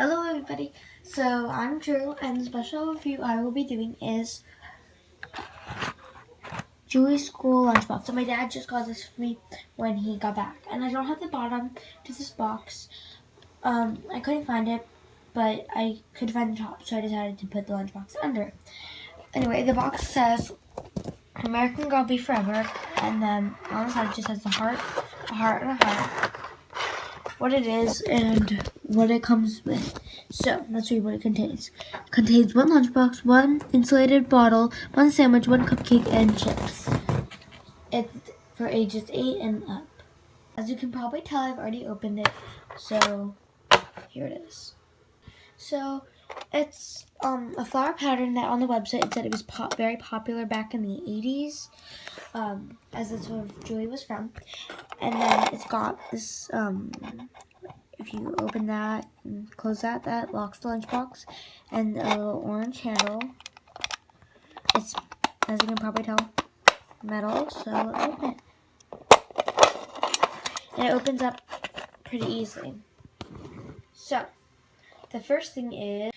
Hello everybody, so I'm Drew, and the special review I will be doing is Julie's school lunchbox. So my dad just got this for me when he got back, and I don't have the bottom to this box. I couldn't find it, but I could find the top, so I decided to put the lunchbox under it. Anyway, the box says American Girl Be Forever, and then on the side it just has a heart, and a heart, what it is, and what it comes with. So let's read what it contains. It contains one lunchbox, one insulated bottle, one sandwich, one cupcake, and chips. It's for ages 8 and up. As you can probably tell, I've already opened it, so here it is. So it's a flower pattern that on the website it said it was very popular back in the 80s, as that's where Julie was from. And then it's got this, if you open that and close that, that locks the lunchbox, and a little orange handle. It's, as you can probably tell, metal, so let's open it. And it opens up pretty easily. So, the first thing is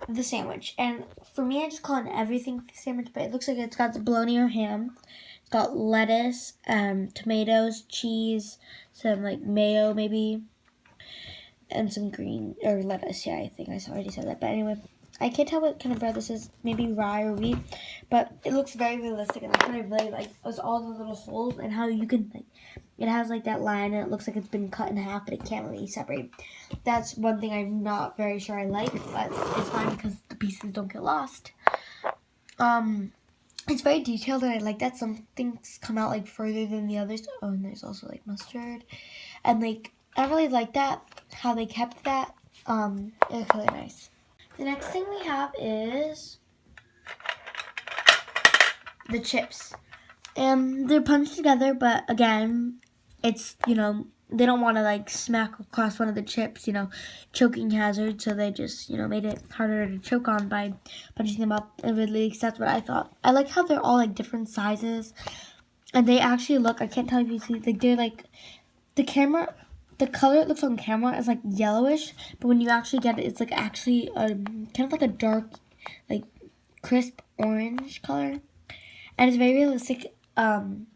the sandwich. And for me, I just call it everything sandwich, but it looks like it's got the bologna or ham. It's got lettuce, tomatoes, cheese, some like mayo maybe, and some green, or lettuce. Yeah, I think I already said that. But anyway, I can't tell what kind of bread this is. Maybe rye or wheat, but it looks very realistic, and that's what I really like. Was all the little holes and how you can like. It has like that line, and it looks like it's been cut in half, but it can't really separate. That's one thing I'm not very sure I like, but it's fine because the pieces don't get lost. It's very detailed, and I like that some things come out like further than the others. Oh, and there's also like mustard, and like I really like that how they kept that. It's really nice. The next thing we have is the chips. And they're punched together, but again, it's, they don't want to like smack across one of the chips, choking hazard, so they just, made it harder to choke on by punching them up. And really, that's what I thought. I like how they're all like different sizes, and they actually look, I can't tell if you see, like they're like, the color it looks on camera is like yellowish, but when you actually get it, it's like actually kind of like a dark, like crisp orange color. And it's very realistic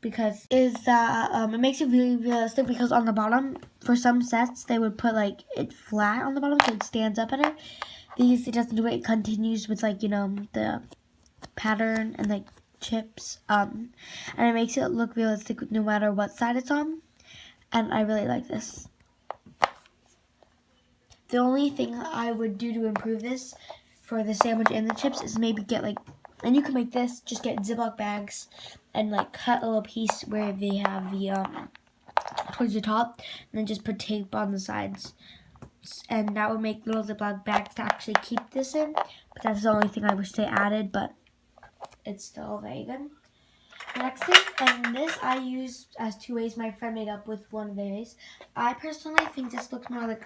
because it makes it really realistic because on the bottom, for some sets, they would put like it flat on the bottom so it stands up better. These, it doesn't do it. It continues with like, the pattern and like chips. And it makes it look realistic no matter what side it's on. And I really like this. The only thing I would do to improve this for the sandwich and the chips is maybe get like, and you can make this, just get Ziploc bags and like cut a little piece where they have the, towards the top, and then just put tape on the sides. And that would make little Ziploc bags to actually keep this in. But that's the only thing I wish they added, but it's still very good. The next thing, and this I used as 2 ways. My friend made up with one of the ways. I personally think this looks more like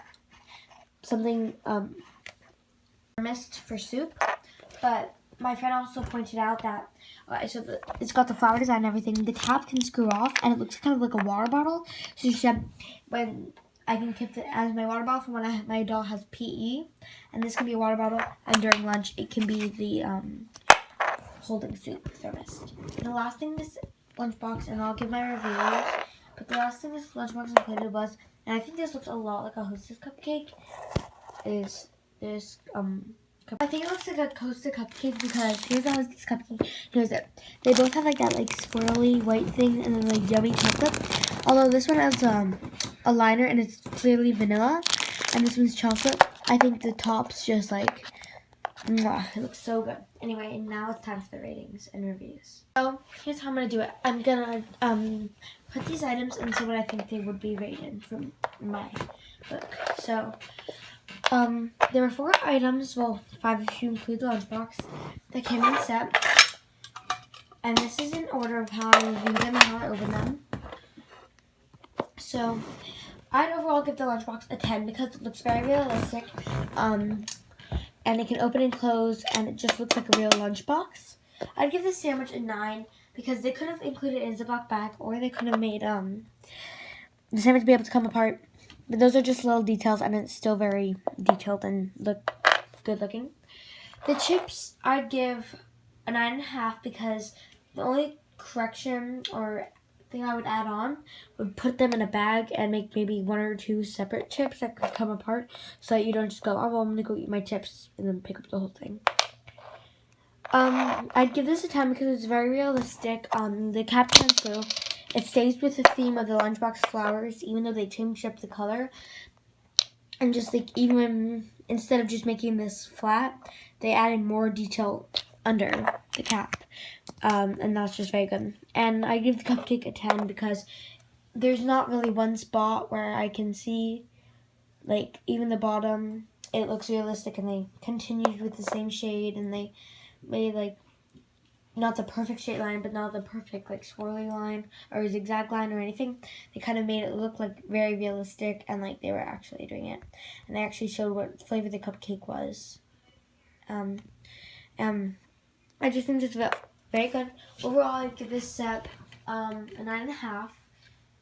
something, mist for soup, but my friend also pointed out that it's got the flower design and everything. The top can screw off, and it looks kind of like a water bottle. So you should, when I can keep it as my water bottle for when my doll has PE, and this can be a water bottle. And during lunch, it can be the holding soup thermos. And the last thing this lunchbox, and I'll give my reviews. But the last thing this lunchbox included was, and I think this looks a lot like a Hostess cupcake, is this I think it looks like a Hostess cupcake because here's a Hostess cupcake. Here's it. They both have like that like swirly white thing and then like yummy chocolate. Although this one has a liner and it's clearly vanilla, and this one's chocolate. I think the top's just like, mwah, it looks so good. Anyway, and now it's time for the ratings and reviews. So here's how I'm gonna do it. I'm gonna put these items into what I think they would be rated from my book. So there were 4 items, well 5 if you include the lunchbox, that came in a set. And this is in order of how I reviewed them and how I opened them. So I'd overall give the lunchbox a 10 because it looks very realistic. And it can open and close, and it just looks like a real lunchbox. I'd give the sandwich a 9 because they could have included it in a Ziploc bag, or they could have made the sandwich be able to come apart But those are just little details, and it's still very detailed and look good looking. The chips I'd give a 9.5 because the only correction or thing I would add on would put them in a bag and make maybe 1 or 2 separate chips that could come apart, so that you don't just go, oh, well, I'm gonna go eat my chips and then pick up the whole thing. I'd give this a 10 because it's very realistic. The cap turns blue. It stays with the theme of the Lunchbox flowers, even though they changed up the color. And just like, even instead of just making this flat, they added more detail under the cap. And that's just very good. And I give the cupcake a 10 because there's not really one spot where I can see, like, even the bottom, it looks realistic, and they continued with the same shade, and they made, like, not the perfect straight line, but not the perfect, like, swirly line or zigzag line or anything. They kind of made it look, like, very realistic, and, like, they were actually doing it. And they actually showed what flavor the cupcake was. I just think this is very good. Overall, I'd give this set a 9.5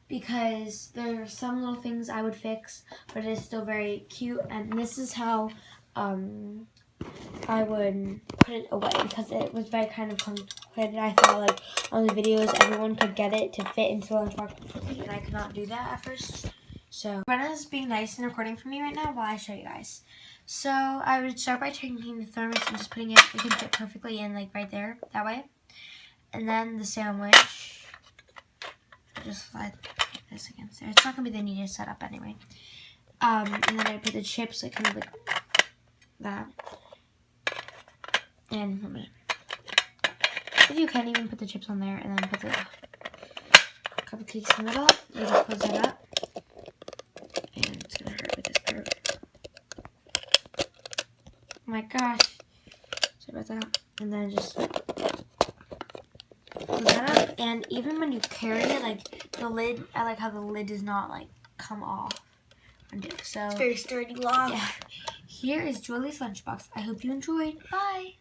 because there are some little things I would fix, but it is still very cute. And this is how I would put it away because it was very kind of complicated. I thought like on the videos everyone could get it to fit into the lunchbox completely, and I could not do that at first. So Brenna's being nice and recording for me right now while I show you guys. So I would start by taking the thermos and just putting it can fit perfectly in like right there, that way. And then the sandwich, just slide this against there. It's not gonna be the neatest setup anyway. And then I put the chips like kind of like that. And if you can, even put the chips on there and then put the cupcakes in the middle. You just close that up. And it's gonna hurt with this part. Oh my gosh. Sorry about that. And then just close that up. And even when you carry it, like the lid, I like how the lid does not like come off. So It's very sturdy lock. Yeah. Here is Julie's lunchbox. I hope you enjoyed. Bye.